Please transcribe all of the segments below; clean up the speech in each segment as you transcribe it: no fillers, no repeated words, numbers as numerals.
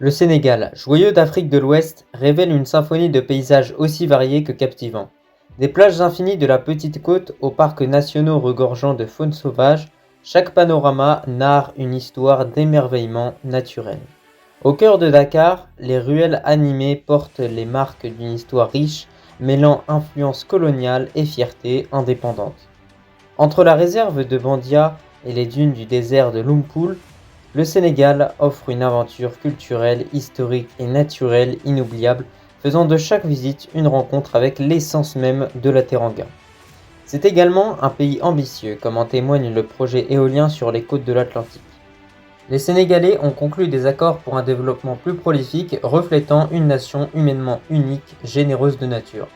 Le Sénégal, joyau d'Afrique de l'Ouest, révèle une symphonie de paysages aussi variés que captivants. Des plages infinies de la petite côte aux parcs nationaux regorgeant de faune sauvage, chaque panorama narre une histoire d'émerveillement naturel. Au cœur de Dakar, les ruelles animées portent les marques d'une histoire riche, mêlant influence coloniale et fierté indépendante. Entre la réserve de Bandia et les dunes du désert de Lompoul, le Sénégal offre une aventure culturelle, historique et naturelle inoubliable, faisant de chaque visite une rencontre avec l'essence même de la Teranga. C'est également un pays ambitieux, comme en témoigne le projet éolien sur les côtes de l'Atlantique. Les Sénégalais ont conclu des accords pour un développement plus prolifique, reflétant une nation humainement unique, généreuse de nature.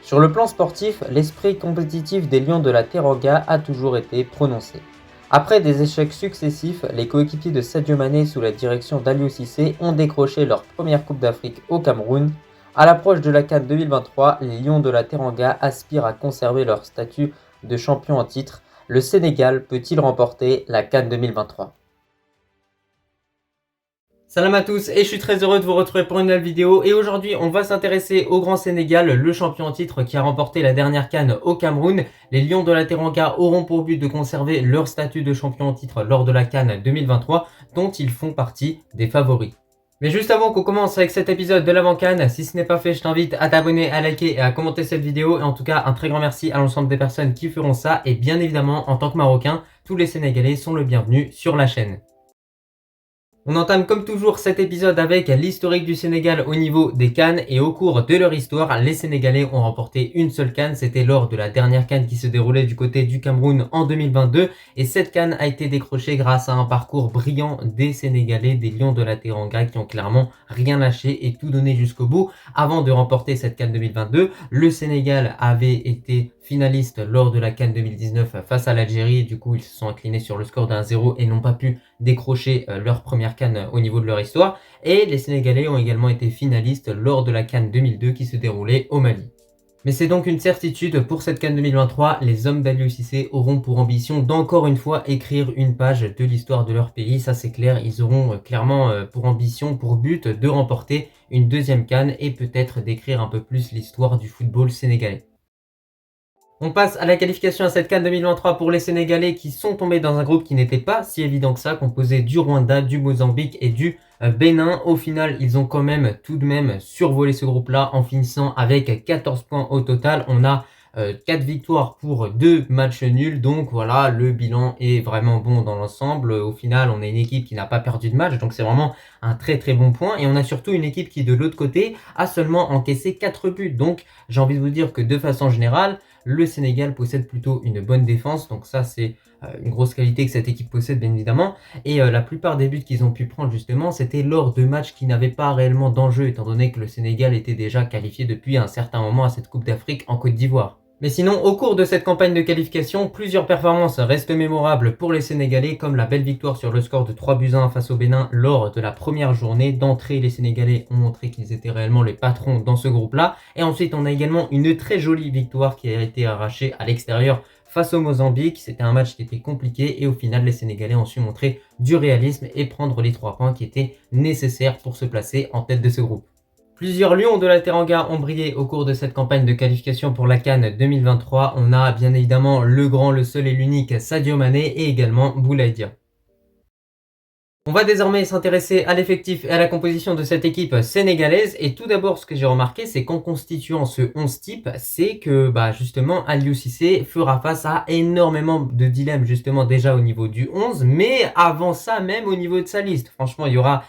Sur le plan sportif, l'esprit compétitif des Lions de la Teranga a toujours été prononcé. Après des échecs successifs, les coéquipiers de Sadio Mané sous la direction d'Aliou Cissé ont décroché leur première Coupe d'Afrique au Cameroun. À l'approche de la CAN 2023, les Lions de la Teranga aspirent à conserver leur statut de champion en titre. Le Sénégal peut-il remporter la CAN 2023? Salam à tous et je suis très heureux de vous retrouver pour une nouvelle vidéo et aujourd'hui on va s'intéresser au Grand Sénégal, le champion en titre qui a remporté la dernière CAN au Cameroun. Les Lions de la Teranga auront pour but de conserver leur statut de champion en titre lors de la CAN 2023 dont ils font partie des favoris. Mais juste avant qu'on commence avec cet épisode de l'avant-CAN, si ce n'est pas fait, je t'invite à t'abonner, à liker et à commenter cette vidéo. Et en tout cas, un très grand merci à l'ensemble des personnes qui feront ça. Et bien évidemment, en tant que Marocain, tous les Sénégalais sont le bienvenu sur la chaîne. On entame comme toujours cet épisode avec l'historique du Sénégal au niveau des CAN et au cours de leur histoire, les Sénégalais ont remporté une seule CAN, c'était lors de la dernière CAN qui se déroulait du côté du Cameroun en 2022 et cette CAN a été décrochée grâce à un parcours brillant des Sénégalais, des Lions de la Teranga qui ont clairement rien lâché et tout donné jusqu'au bout. Avant de remporter cette CAN 2022, le Sénégal avait été finaliste lors de la CAN 2019 face à l'Algérie. Du coup, ils se sont inclinés sur le score d'1-0 et n'ont pas pu décrocher leur première CAN au niveau de leur histoire. Et les Sénégalais ont également été finalistes lors de la CAN 2002 qui se déroulait au Mali. Mais c'est donc une certitude, pour cette CAN 2023, les hommes d'Aliou Cissé auront pour ambition d'encore une fois écrire une page de l'histoire de leur pays, ça c'est clair, ils auront clairement pour ambition, pour but de remporter une deuxième CAN et peut-être d'écrire un peu plus l'histoire du football sénégalais. On passe à la qualification à cette CAN 2023 pour les Sénégalais qui sont tombés dans un groupe qui n'était pas si évident que ça, composé du Rwanda, du Mozambique et du Bénin. Au final, ils ont quand même tout de même survolé ce groupe-là en finissant avec 14 points au total. On a 4 victoires pour 2 matchs nuls, donc voilà, le bilan est vraiment bon dans l'ensemble. Au final, on a une équipe qui n'a pas perdu de match, donc c'est vraiment un très très bon point. Et on a surtout une équipe qui de l'autre côté a seulement encaissé 4 buts. Donc j'ai envie de vous dire que de façon générale, le Sénégal possède plutôt une bonne défense, donc ça c'est une grosse qualité que cette équipe possède bien évidemment. Et la plupart des buts qu'ils ont pu prendre justement, c'était lors de matchs qui n'avaient pas réellement d'enjeu, étant donné que le Sénégal était déjà qualifié depuis un certain moment à cette Coupe d'Afrique en Côte d'Ivoire. Mais sinon, au cours de cette campagne de qualification, plusieurs performances restent mémorables pour les Sénégalais, comme la belle victoire sur le score de 3-1 face au Bénin lors de la première journée. D'entrée, les Sénégalais ont montré qu'ils étaient réellement les patrons dans ce groupe-là. Et ensuite, on a également une très jolie victoire qui a été arrachée à l'extérieur face au Mozambique. C'était un match qui était compliqué et au final, les Sénégalais ont su montrer du réalisme et prendre les 3 points qui étaient nécessaires pour se placer en tête de ce groupe. Plusieurs Lions de la Teranga ont brillé au cours de cette campagne de qualification pour la CAN 2023. On a bien évidemment le grand, le seul et l'unique Sadio Mané et également Boulaye Dia. On va désormais s'intéresser à l'effectif et à la composition de cette équipe sénégalaise. Et tout d'abord, ce que j'ai remarqué, c'est qu'en constituant ce 11 type, c'est que justement Aliou Cissé fera face à énormément de dilemmes justement déjà au niveau du 11, mais avant ça même au niveau de sa liste. Franchement, il y aura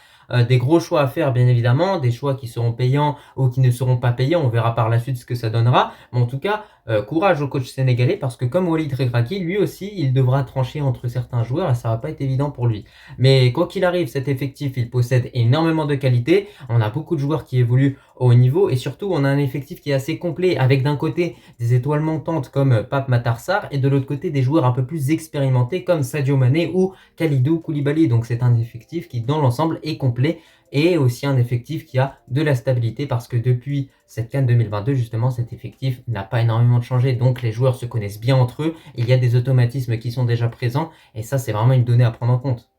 des gros choix à faire bien évidemment, des choix qui seront payants ou qui ne seront pas payants, on verra par la suite ce que ça donnera, mais en tout cas courage au coach sénégalais parce que comme Walid Regragui, lui aussi il devra trancher entre certains joueurs et ça va pas être évident pour lui. Mais quoi qu'il arrive, cet effectif il possède énormément de qualité, on a beaucoup de joueurs qui évoluent au haut niveau et surtout on a un effectif qui est assez complet avec d'un côté des étoiles montantes comme Pape Matar Sarr et de l'autre côté des joueurs un peu plus expérimentés comme Sadio Mané ou Kalidou Koulibaly. Donc c'est un effectif qui dans l'ensemble est complet et aussi un effectif qui a de la stabilité parce que depuis cette CAN 2022 justement cet effectif n'a pas énormément changé, donc les joueurs se connaissent bien entre eux, il y a des automatismes qui sont déjà présents et ça c'est vraiment une donnée à prendre en compte.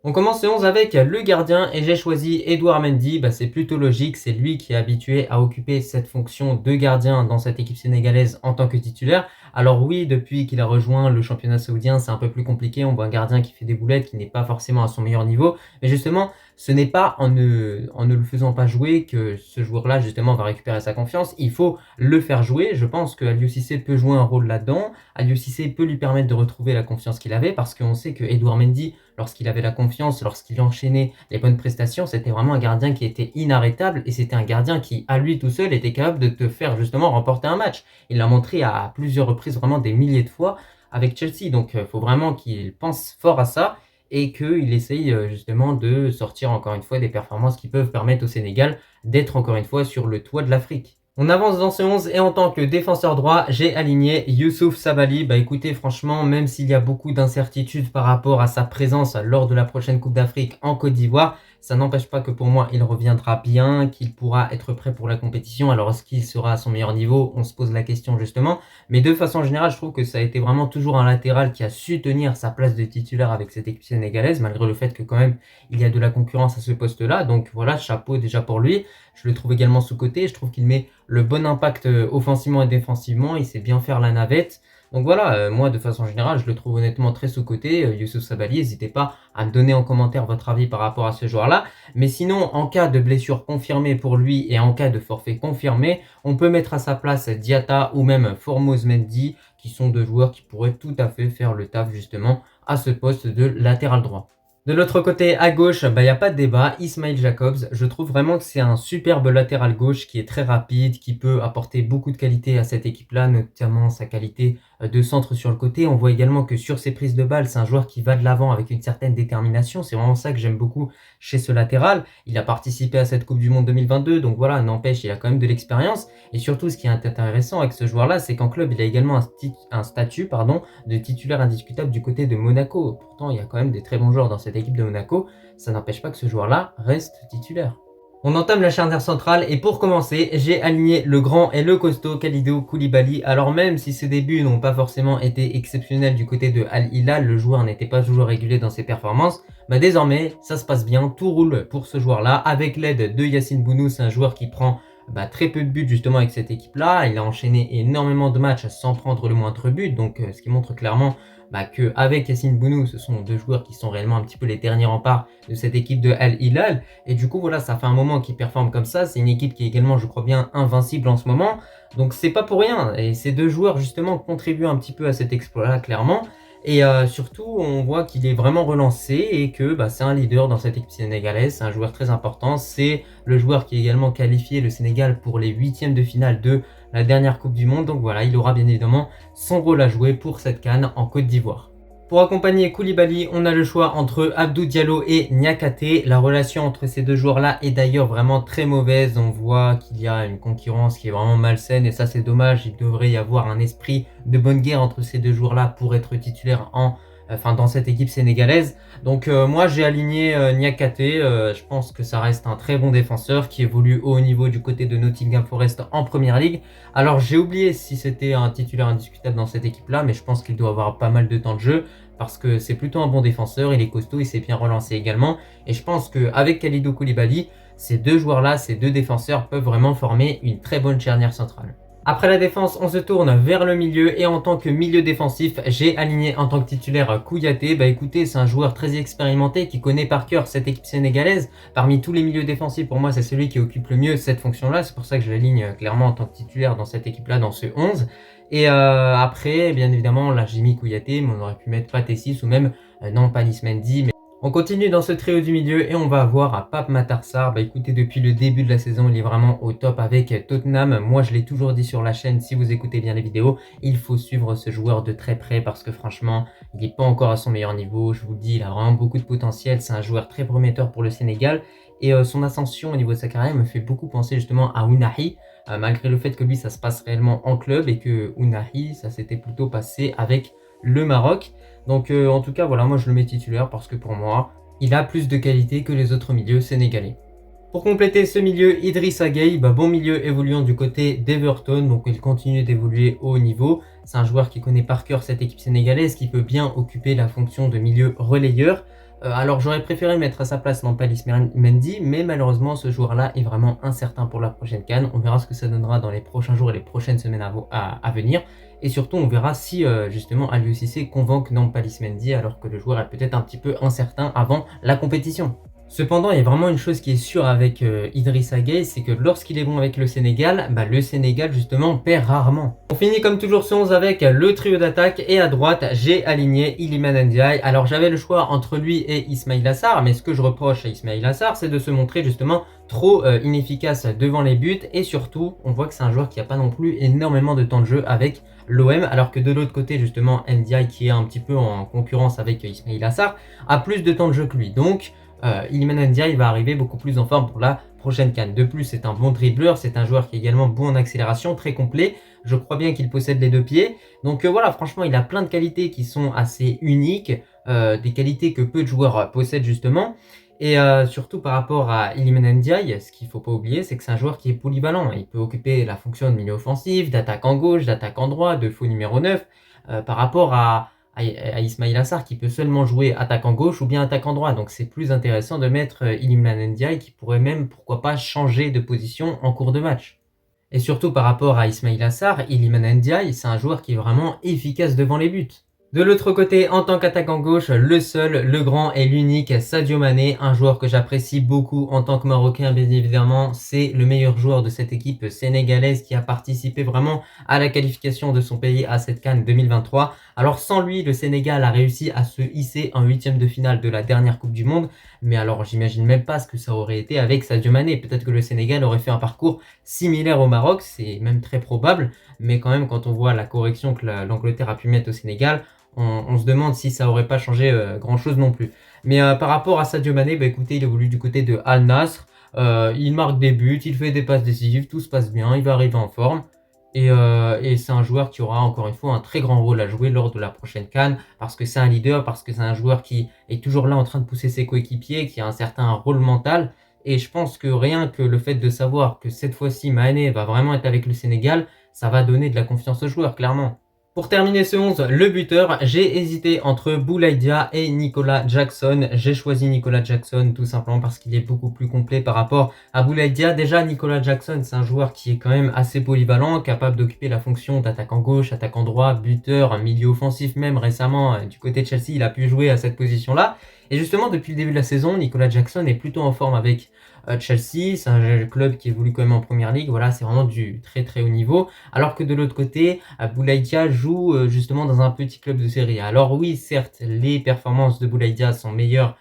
On commence le 11 avec le gardien et j'ai choisi Edouard Mendy. C'est plutôt logique, c'est lui qui est habitué à occuper cette fonction de gardien dans cette équipe sénégalaise en tant que titulaire. Alors oui, depuis qu'il a rejoint le championnat saoudien, c'est un peu plus compliqué. On voit un gardien qui fait des boulettes, qui n'est pas forcément à son meilleur niveau. Mais justement, ce n'est pas en ne le faisant pas jouer que ce joueur-là justement va récupérer sa confiance. Il faut le faire jouer. Je pense que Aliou Cissé peut jouer un rôle là-dedans. Aliou Cissé peut lui permettre de retrouver la confiance qu'il avait parce qu'on sait que Edouard Mendy, lorsqu'il avait la confiance, lorsqu'il enchaînait les bonnes prestations, c'était vraiment un gardien qui était inarrêtable et c'était un gardien qui, à lui tout seul, était capable de te faire justement remporter un match. Il l'a montré à plusieurs reprises, vraiment des milliers de fois avec Chelsea. Donc, il faut vraiment qu'il pense fort à ça et qu'il essaye justement de sortir encore une fois des performances qui peuvent permettre au Sénégal d'être encore une fois sur le toit de l'Afrique. On avance dans ce 11 et en tant que défenseur droit, j'ai aligné Youssouf Sabaly. Écoutez, franchement, même s'il y a beaucoup d'incertitudes par rapport à sa présence lors de la prochaine Coupe d'Afrique en Côte d'Ivoire, ça n'empêche pas que pour moi, il reviendra bien, qu'il pourra être prêt pour la compétition. Alors, est-ce qu'il sera à son meilleur niveau? On se pose la question justement. Mais de façon générale, je trouve que ça a été vraiment toujours un latéral qui a su tenir sa place de titulaire avec cette équipe sénégalaise, malgré le fait que quand même, il y a de la concurrence à ce poste-là. Donc voilà, chapeau déjà pour lui. Je le trouve également sous-coté. Je trouve qu'il met le bon impact offensivement et défensivement. Il sait bien faire la navette. Donc voilà, moi de façon générale, je le trouve honnêtement très sous-coté. Youssouf Sabaly, n'hésitez pas à me donner en commentaire votre avis par rapport à ce joueur-là. Mais sinon, en cas de blessure confirmée pour lui et en cas de forfait confirmé, on peut mettre à sa place Diatta ou même Formose Mendy, qui sont deux joueurs qui pourraient tout à fait faire le taf justement à ce poste de latéral droit. De l'autre côté, à gauche, il n'y a pas de débat, Ismail Jacobs. Je trouve vraiment que c'est un superbe latéral gauche qui est très rapide, qui peut apporter beaucoup de qualité à cette équipe-là, notamment sa qualité de centre sur le côté. On voit également que sur ses prises de balles, c'est un joueur qui va de l'avant avec une certaine détermination. C'est vraiment ça que j'aime beaucoup chez ce latéral. Il a participé à cette Coupe du Monde 2022, donc voilà, n'empêche, il a quand même de l'expérience. Et surtout, ce qui est intéressant avec ce joueur-là, c'est qu'en club, il a également un statut de titulaire indiscutable du côté de Monaco. Pourtant, il y a quand même des très bons joueurs dans cette équipe de Monaco. Ça n'empêche pas que ce joueur-là reste titulaire. On entame la charnière centrale et pour commencer, j'ai aligné le grand et le costaud Kalidou Koulibaly. Alors même si ses débuts n'ont pas forcément été exceptionnels du côté de Al Hilal, le joueur n'était pas toujours régulier dans ses performances, désormais ça se passe bien, tout roule pour ce joueur-là. Avec l'aide de Yacine Bounou, c'est un joueur qui prend très peu de buts justement avec cette équipe-là. Il a enchaîné énormément de matchs sans prendre le moindre but, donc ce qui montre clairement qu'avec Yacine Bounou, ce sont deux joueurs qui sont réellement un petit peu les derniers remparts de cette équipe de Al Hilal. Et du coup, voilà, ça fait un moment qu'ils performent comme ça. C'est une équipe qui est également, je crois bien, invincible en ce moment. Donc c'est pas pour rien. Et ces deux joueurs, justement, contribuent un petit peu à cet exploit-là, clairement. Et surtout, on voit qu'il est vraiment relancé et que c'est un leader dans cette équipe sénégalaise. C'est un joueur très important. C'est le joueur qui a également qualifié le Sénégal pour les huitièmes de finale de la dernière Coupe du Monde. Donc voilà, il aura bien évidemment son rôle à jouer pour cette CAN en Côte d'Ivoire. Pour accompagner Koulibaly, on a le choix entre Abdou Diallo et Niakhaté. La relation entre ces deux joueurs-là est d'ailleurs vraiment très mauvaise. On voit qu'il y a une concurrence qui est vraiment malsaine et ça c'est dommage. Il devrait y avoir un esprit de bonne guerre entre ces deux joueurs-là pour être titulaire dans cette équipe sénégalaise. Donc moi j'ai aligné Niakhaté. Je pense que ça reste un très bon défenseur qui évolue au haut niveau du côté de Nottingham Forest en Première Ligue. Alors j'ai oublié si c'était un titulaire indiscutable dans cette équipe-là, mais je pense qu'il doit avoir pas mal de temps de jeu parce que c'est plutôt un bon défenseur, il est costaud, il s'est bien relancé également. Et je pense qu'avec Kalidou Koulibaly, ces deux joueurs-là, ces deux défenseurs peuvent vraiment former une très bonne charnière centrale. Après la défense, on se tourne vers le milieu et en tant que milieu défensif, j'ai aligné en tant que titulaire Kouyaté. Écoutez, c'est un joueur très expérimenté qui connaît par cœur cette équipe sénégalaise. Parmi tous les milieux défensifs, pour moi, c'est celui qui occupe le mieux cette fonction-là. C'est pour ça que je l'aligne clairement en tant que titulaire dans cette équipe-là, dans ce 11. Et après, bien évidemment, là j'ai mis Kouyaté, mais on aurait pu mettre Pathé 6 ou même Nampalys Mendy. On continue dans ce trio du milieu et on va avoir Pape Matar Sarr. Écoutez, depuis le début de la saison, il est vraiment au top avec Tottenham. Moi, je l'ai toujours dit sur la chaîne, si vous écoutez bien les vidéos, il faut suivre ce joueur de très près parce que franchement, il n'est pas encore à son meilleur niveau. Je vous le dis, il a vraiment beaucoup de potentiel. C'est un joueur très prometteur pour le Sénégal. Et son ascension au niveau de sa carrière me fait beaucoup penser justement à Ounahi. Malgré le fait que lui, ça se passe réellement en club et que Ounahi, ça s'était plutôt passé avec le Maroc. Donc en tout cas, voilà, moi je le mets titulaire parce que pour moi, il a plus de qualité que les autres milieux sénégalais. Pour compléter ce milieu, Idrissa Gueye, bon milieu évoluant du côté d'Everton, donc il continue d'évoluer au haut niveau. C'est un joueur qui connaît par cœur cette équipe sénégalaise, qui peut bien occuper la fonction de milieu relayeur. Alors j'aurais préféré mettre à sa place Nampalys Mendy, mais malheureusement ce joueur-là est vraiment incertain pour la prochaine CAN. On verra ce que ça donnera dans les prochains jours et les prochaines semaines à venir. Et surtout on verra si justement Aliou Cissé convoque Nampalys Mendy alors que le joueur est peut-être un petit peu incertain avant la compétition. Cependant, il y a vraiment une chose qui est sûre avec Idrissa Gueye, c'est que lorsqu'il est bon avec le Sénégal justement perd rarement. On finit comme toujours ce 11 avec le trio d'attaque et à droite, j'ai aligné Iliman Ndiaye. Alors j'avais le choix entre lui et Ismaïla Sarr, mais ce que je reproche à Ismaïla Sarr, c'est de se montrer justement trop inefficace devant les buts et surtout, on voit que c'est un joueur qui n'a pas non plus énormément de temps de jeu avec l'OM, alors que de l'autre côté justement Ndiaye qui est un petit peu en concurrence avec Ismaïla Sarr a plus de temps de jeu que lui. Donc Iliman Ndiaye va arriver beaucoup plus en forme pour la prochaine CAN. De plus, c'est un bon dribbleur, c'est un joueur qui est également bon en accélération, très complet. Je crois bien qu'il possède les deux pieds. Donc voilà, franchement, il a plein de qualités qui sont assez uniques, des qualités que peu de joueurs possèdent justement. Et surtout par rapport à Iliman Ndiaye, ce qu'il ne faut pas oublier, c'est que c'est un joueur qui est polyvalent. Il peut occuper la fonction de milieu offensif, d'attaquant gauche, d'attaquant droit, de faux numéro 9, par rapport à Ismaïla Sarr qui peut seulement jouer attaquant gauche ou bien attaquant droit. Donc c'est plus intéressant de mettre Iliman Ndiaye qui pourrait même, pourquoi pas, changer de position en cours de match. Et surtout par rapport à Ismaïla Sarr, Iliman Ndiaye, c'est un joueur qui est vraiment efficace devant les buts. De l'autre côté, en tant qu'attaquant gauche, le seul, le grand et l'unique Sadio Mané, un joueur que j'apprécie beaucoup en tant que Marocain bien évidemment, c'est le meilleur joueur de cette équipe sénégalaise qui a participé vraiment à la qualification de son pays à cette CAN 2023. Alors sans lui, le Sénégal a réussi à se hisser en huitième de finale de la dernière Coupe du Monde, mais alors j'imagine même pas ce que ça aurait été avec Sadio Mané. Peut-être que le Sénégal aurait fait un parcours similaire au Maroc, c'est même très probable, mais quand même quand on voit la correction que l'Angleterre a pu mettre au Sénégal, on se demande si ça aurait pas changé grand chose non plus. Mais par rapport à Sadio Mané, écoutez, il évolue du côté de Al Nassr, il marque des buts, il fait des passes décisives, tout se passe bien, il va arriver en forme. Et c'est un joueur qui aura encore une fois un très grand rôle à jouer lors de la prochaine CAN, parce que c'est un leader, parce que c'est un joueur qui est toujours là en train de pousser ses coéquipiers, qui a un certain rôle mental. Et je pense que rien que le fait de savoir que cette fois-ci Mané va vraiment être avec le Sénégal, ça va donner de la confiance aux joueurs, clairement. Pour terminer ce 11, le buteur, j'ai hésité entre Boulaïdia et Nicolas Jackson. J'ai choisi Nicolas Jackson tout simplement parce qu'il est beaucoup plus complet par rapport à Boulaïdia. Déjà, Nicolas Jackson, c'est un joueur qui est quand même assez polyvalent, capable d'occuper la fonction d'attaquant gauche, attaquant droit, buteur, milieu offensif même récemment. Du côté de Chelsea, il a pu jouer à cette position-là. Et justement, depuis le début de la saison, Nicolas Jackson est plutôt en forme avec Chelsea. C'est un club qui évolue quand même en première ligue. Voilà, c'est vraiment du très très haut niveau. Alors que de l'autre côté, Boulaïdia joue justement dans un petit club de Serie A. Alors oui, certes, les performances de Boulaïdia sont meilleures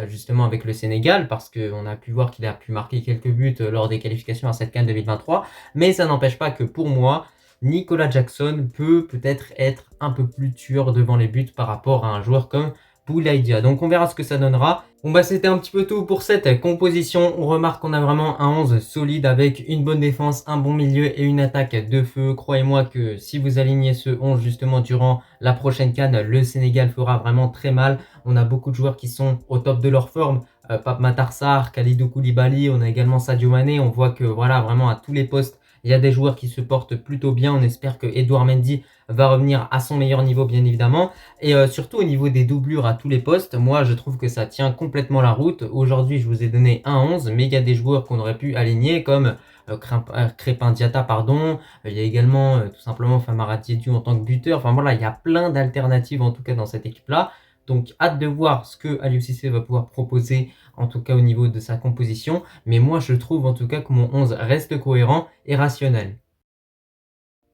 justement avec le Sénégal parce qu'on a pu voir qu'il a pu marquer quelques buts lors des qualifications à cette CAN 2023. Mais ça n'empêche pas que pour moi, Nicolas Jackson peut peut-être être un peu plus tueur devant les buts par rapport à un joueur comme Boulaïdia. Donc on verra ce que ça donnera. Bon c'était un petit peu tout pour cette composition. On remarque qu'on a vraiment un 11 solide avec une bonne défense, un bon milieu et une attaque de feu. Croyez-moi que si vous alignez ce 11 justement durant la prochaine CAN, le Sénégal fera vraiment très mal. On a beaucoup de joueurs qui sont au top de leur forme. Pape Matar Sarr, Kalidou Koulibaly, on a également Sadio Mané. On voit que voilà, vraiment à tous les postes, il y a des joueurs qui se portent plutôt bien. On espère que Edouard Mendy va revenir à son meilleur niveau bien évidemment. Et surtout au niveau des doublures à tous les postes, moi je trouve que ça tient complètement la route. Aujourd'hui je vous ai donné un 11, mais il y a des joueurs qu'on aurait pu aligner comme Crépin Diatta pardon. Il y a également tout simplement Famara Diédhiou en tant que buteur. Enfin voilà, il y a plein d'alternatives en tout cas dans cette équipe là. Donc hâte de voir ce que Aliou Cissé va pouvoir proposer en tout cas au niveau de sa composition. Mais moi je trouve en tout cas que mon 11 reste cohérent et rationnel.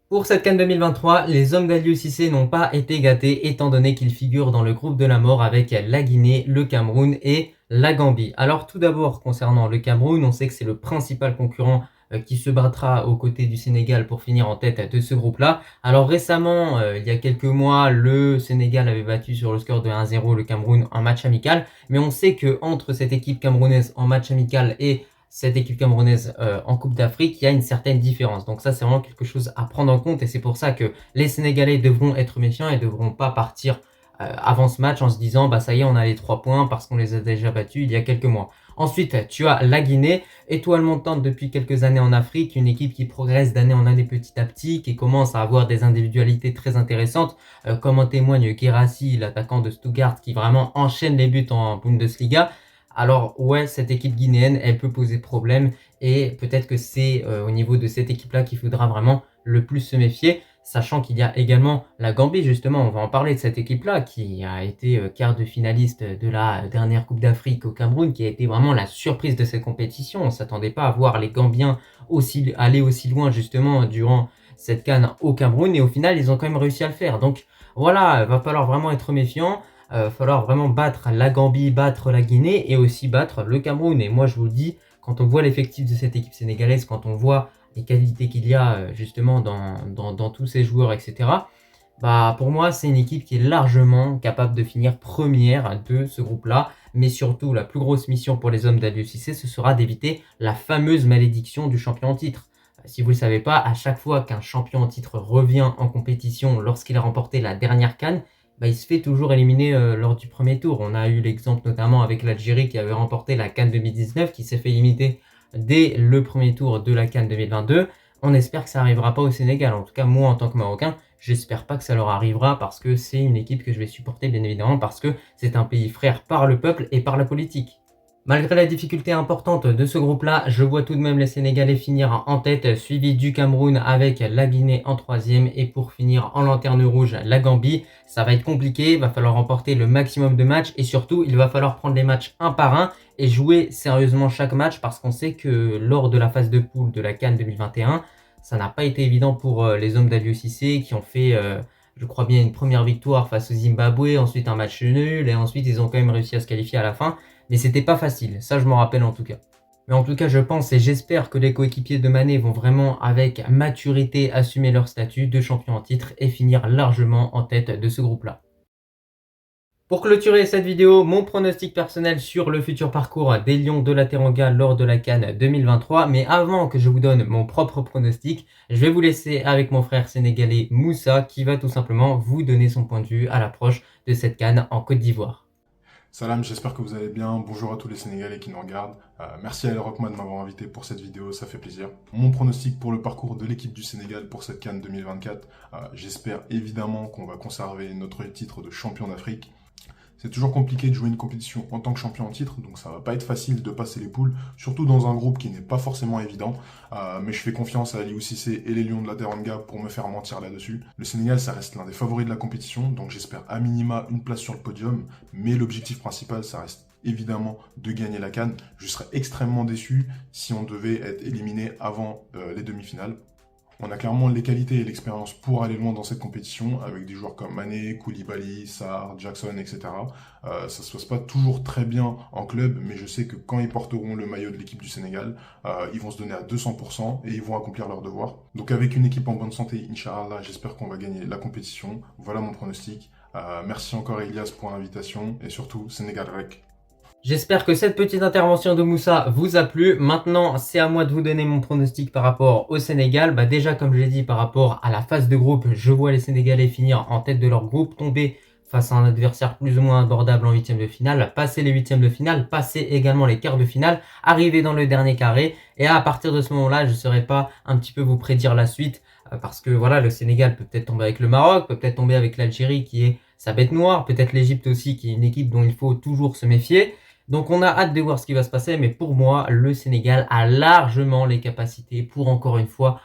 Pour cette CAN 2023, les hommes d'Aliou Cissé n'ont pas été gâtés étant donné qu'ils figurent dans le groupe de la mort avec la Guinée, le Cameroun et la Gambie. Alors tout d'abord concernant le Cameroun, on sait que c'est le principal concurrent qui se battra aux côtés du Sénégal pour finir en tête de ce groupe-là. Alors récemment, il y a quelques mois, le Sénégal avait battu sur le score de 1-0 le Cameroun en match amical, mais on sait que entre cette équipe camerounaise en match amical et cette équipe camerounaise en Coupe d'Afrique, il y a une certaine différence. Donc ça, c'est vraiment quelque chose à prendre en compte et c'est pour ça que les Sénégalais devront être méfiants et ne devront pas partir avant ce match en se disant bah ça y est, on a les 3 points parce qu'on les a déjà battus il y a quelques mois. Ensuite, tu as la Guinée, étoile montante depuis quelques années en Afrique, une équipe qui progresse d'année en année petit à petit, qui commence à avoir des individualités très intéressantes, comme en témoigne Guirassy, l'attaquant de Stuttgart, qui vraiment enchaîne les buts en Bundesliga. Alors ouais, cette équipe guinéenne, elle peut poser problème et peut-être que c'est au niveau de cette équipe-là qu'il faudra vraiment le plus se méfier, sachant qu'il y a également la Gambie, justement, on va en parler de cette équipe-là, qui a été quart de finaliste de la dernière Coupe d'Afrique au Cameroun, qui a été vraiment la surprise de cette compétition. On ne s'attendait pas à voir les Gambiens aller aussi loin, justement, durant cette CAN au Cameroun, et au final, ils ont quand même réussi à le faire. Donc voilà, il va falloir vraiment être méfiant. Il va falloir vraiment battre la Gambie, battre la Guinée et aussi battre le Cameroun. Et moi, je vous le dis, quand on voit l'effectif de cette équipe sénégalaise, quand on voit les qualités qu'il y a justement dans tous ces joueurs, etc., bah, pour moi, c'est une équipe qui est largement capable de finir première de ce groupe-là. Mais surtout, la plus grosse mission pour les hommes d'Aliou Cissé, ce sera d'éviter la fameuse malédiction du champion en titre. Si vous ne le savez pas, à chaque fois qu'un champion en titre revient en compétition lorsqu'il a remporté la dernière CAN, bah, il se fait toujours éliminer lors du premier tour. On a eu l'exemple notamment avec l'Algérie qui avait remporté la CAN 2019, qui s'est fait éliminer dès le premier tour de la CAN 2022. On espère que ça n'arrivera pas au Sénégal. En tout cas, moi, en tant que Marocain, j'espère pas que ça leur arrivera parce que c'est une équipe que je vais supporter, bien évidemment, parce que c'est un pays frère par le peuple et par la politique. Malgré la difficulté importante de ce groupe-là, je vois tout de même les Sénégalais finir en tête, suivi du Cameroun avec la Guinée en troisième et pour finir en lanterne rouge, la Gambie. Ça va être compliqué, il va falloir remporter le maximum de matchs et surtout, il va falloir prendre les matchs un par un et jouer sérieusement chaque match parce qu'on sait que lors de la phase de poule de la CAN 2021, ça n'a pas été évident pour les hommes d'Aliou Cissé qui ont fait, je crois bien, une première victoire face au Zimbabwe, ensuite un match nul et ensuite ils ont quand même réussi à se qualifier à la fin. Mais c'était pas facile, ça je m'en rappelle en tout cas. Mais en tout cas, je pense et j'espère que les coéquipiers de Mané vont vraiment, avec maturité, assumer leur statut de champion en titre et finir largement en tête de ce groupe-là. Pour clôturer cette vidéo, mon pronostic personnel sur le futur parcours des Lions de la Teranga lors de la CAN 2023. Mais avant que je vous donne mon propre pronostic, je vais vous laisser avec mon frère sénégalais Moussa qui va tout simplement vous donner son point de vue à l'approche de cette CAN en Côte d'Ivoire. Salam, j'espère que vous allez bien. Bonjour à tous les Sénégalais qui nous regardent. Merci à El Rockman de m'avoir invité pour cette vidéo, ça fait plaisir. Mon pronostic pour le parcours de l'équipe du Sénégal pour cette CAN 2024, j'espère évidemment qu'on va conserver notre titre de champion d'Afrique. C'est toujours compliqué de jouer une compétition en tant que champion en titre, donc ça va pas être facile de passer les poules, surtout dans un groupe qui n'est pas forcément évident. Mais je fais confiance à Aliou Cissé et les Lions de la Teranga pour me faire mentir là-dessus. Le Sénégal, ça reste l'un des favoris de la compétition, donc j'espère à minima une place sur le podium, mais l'objectif principal, ça reste évidemment de gagner la CAN. Je serais extrêmement déçu si on devait être éliminé avant les demi-finales. On a clairement les qualités et l'expérience pour aller loin dans cette compétition, avec des joueurs comme Mané, Koulibaly, Sarr, Jackson, etc. Ça se passe pas toujours très bien en club, mais je sais que quand ils porteront le maillot de l'équipe du Sénégal, ils vont se donner à 200% et ils vont accomplir leur devoir. Donc avec une équipe en bonne santé, Inch'Allah, j'espère qu'on va gagner la compétition. Voilà mon pronostic. Merci encore Elias pour l'invitation et surtout Sénégal Rec. J'espère que cette petite intervention de Moussa vous a plu. Maintenant, c'est à moi de vous donner mon pronostic par rapport au Sénégal. Bah déjà, comme je l'ai dit, par rapport à la phase de groupe, je vois les Sénégalais finir en tête de leur groupe, tomber face à un adversaire plus ou moins abordable en huitième de finale, passer les huitièmes de finale, passer également les quarts de finale, arriver dans le dernier carré. Et à partir de ce moment-là, je ne saurais pas un petit peu vous prédire la suite. Parce que voilà, le Sénégal peut peut-être tomber avec le Maroc, peut peut-être tomber avec l'Algérie qui est sa bête noire, peut-être l'Égypte aussi qui est une équipe dont il faut toujours se méfier. Donc on a hâte de voir ce qui va se passer, mais pour moi, le Sénégal a largement les capacités pour encore une fois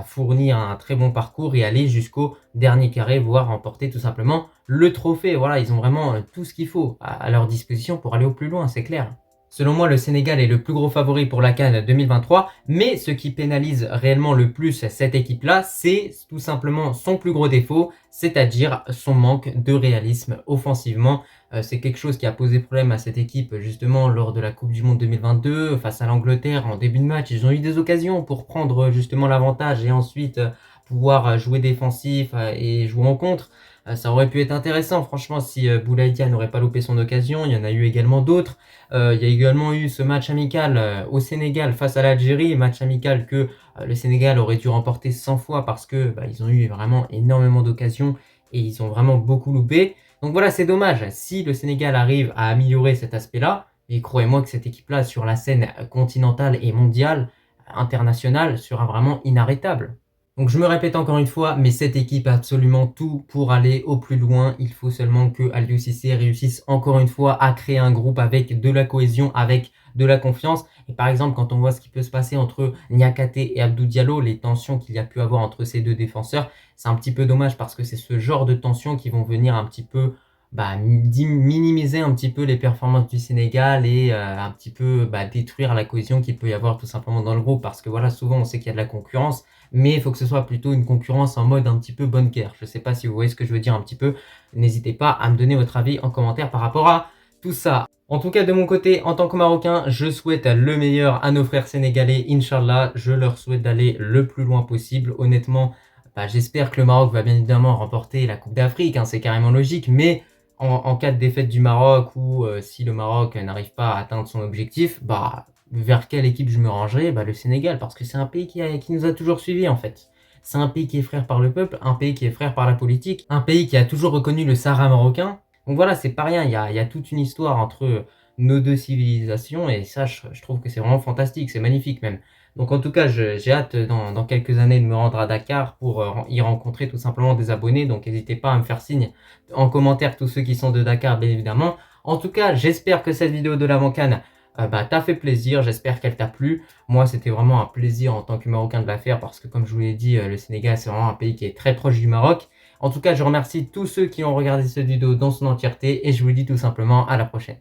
fournir un très bon parcours et aller jusqu'au dernier carré, voire remporter tout simplement le trophée. Voilà, ils ont vraiment tout ce qu'il faut à leur disposition pour aller au plus loin, c'est clair. Selon moi, le Sénégal est le plus gros favori pour la CAN 2023, mais ce qui pénalise réellement le plus cette équipe-là, c'est tout simplement son plus gros défaut, c'est-à-dire son manque de réalisme offensivement. C'est quelque chose qui a posé problème à cette équipe justement lors de la Coupe du Monde 2022 face à l'Angleterre en début de match. Ils ont eu des occasions pour prendre justement l'avantage et ensuite pouvoir jouer défensif et jouer en contre. Ça aurait pu être intéressant franchement si Boulaïdia n'aurait pas loupé son occasion. Il y en a eu également d'autres. Il y a également eu ce match amical au Sénégal face à l'Algérie, match amical que le Sénégal aurait dû remporter 100 fois parce que ils ont eu vraiment énormément d'occasions et ils ont vraiment beaucoup loupé. Donc voilà, c'est dommage. Si le Sénégal arrive à améliorer cet aspect-là, Et croyez-moi que cette équipe-là, sur la scène continentale et mondiale, internationale, sera vraiment inarrêtable. Donc je me répète encore une fois, mais cette équipe a absolument tout pour aller au plus loin. Il faut seulement que Aliou Cissé réussisse encore une fois à créer un groupe avec de la cohésion, avec de la confiance. Et par exemple, quand on voit ce qui peut se passer entre Niakhaté et Abdou Diallo, les tensions qu'il y a pu avoir entre ces deux défenseurs, c'est un petit peu dommage parce que c'est ce genre de tensions qui vont venir un petit peu minimiser un petit peu les performances du Sénégal et un petit peu détruire la cohésion qu'il peut y avoir tout simplement dans le groupe, parce que voilà, souvent on sait qu'il y a de la concurrence, mais il faut que ce soit plutôt une concurrence en mode un petit peu bonne guerre. Je sais pas si vous voyez ce que je veux dire un petit peu. N'hésitez pas à me donner votre avis en commentaire par rapport à tout ça. En tout cas, de mon côté, en tant que Marocain, je souhaite le meilleur à nos frères sénégalais. Inch'Allah, je leur souhaite d'aller le plus loin possible. Honnêtement, j'espère que le Maroc va bien évidemment remporter la Coupe d'Afrique, hein, c'est carrément logique, mais en cas de défaite du Maroc ou si le Maroc n'arrive pas à atteindre son objectif, vers quelle équipe je me rangerai? Le Sénégal, parce que c'est un pays qui nous a toujours suivis en fait. C'est un pays qui est frère par le peuple, un pays qui est frère par la politique, un pays qui a toujours reconnu le Sahara marocain. Donc voilà, c'est pas rien, il y a toute une histoire entre nos deux civilisations et ça, je trouve que c'est vraiment fantastique, c'est magnifique même. Donc en tout cas, j'ai hâte dans quelques années de me rendre à Dakar pour y rencontrer tout simplement des abonnés. Donc n'hésitez pas à me faire signe en commentaire tous ceux qui sont de Dakar, bien évidemment. En tout cas, j'espère que cette vidéo de l'avant-CAN t'a fait plaisir, j'espère qu'elle t'a plu. Moi, c'était vraiment un plaisir en tant que Marocain de la faire parce que comme je vous l'ai dit, le Sénégal, c'est vraiment un pays qui est très proche du Maroc. En tout cas, je remercie tous ceux qui ont regardé cette vidéo dans son entièreté et je vous dis tout simplement à la prochaine.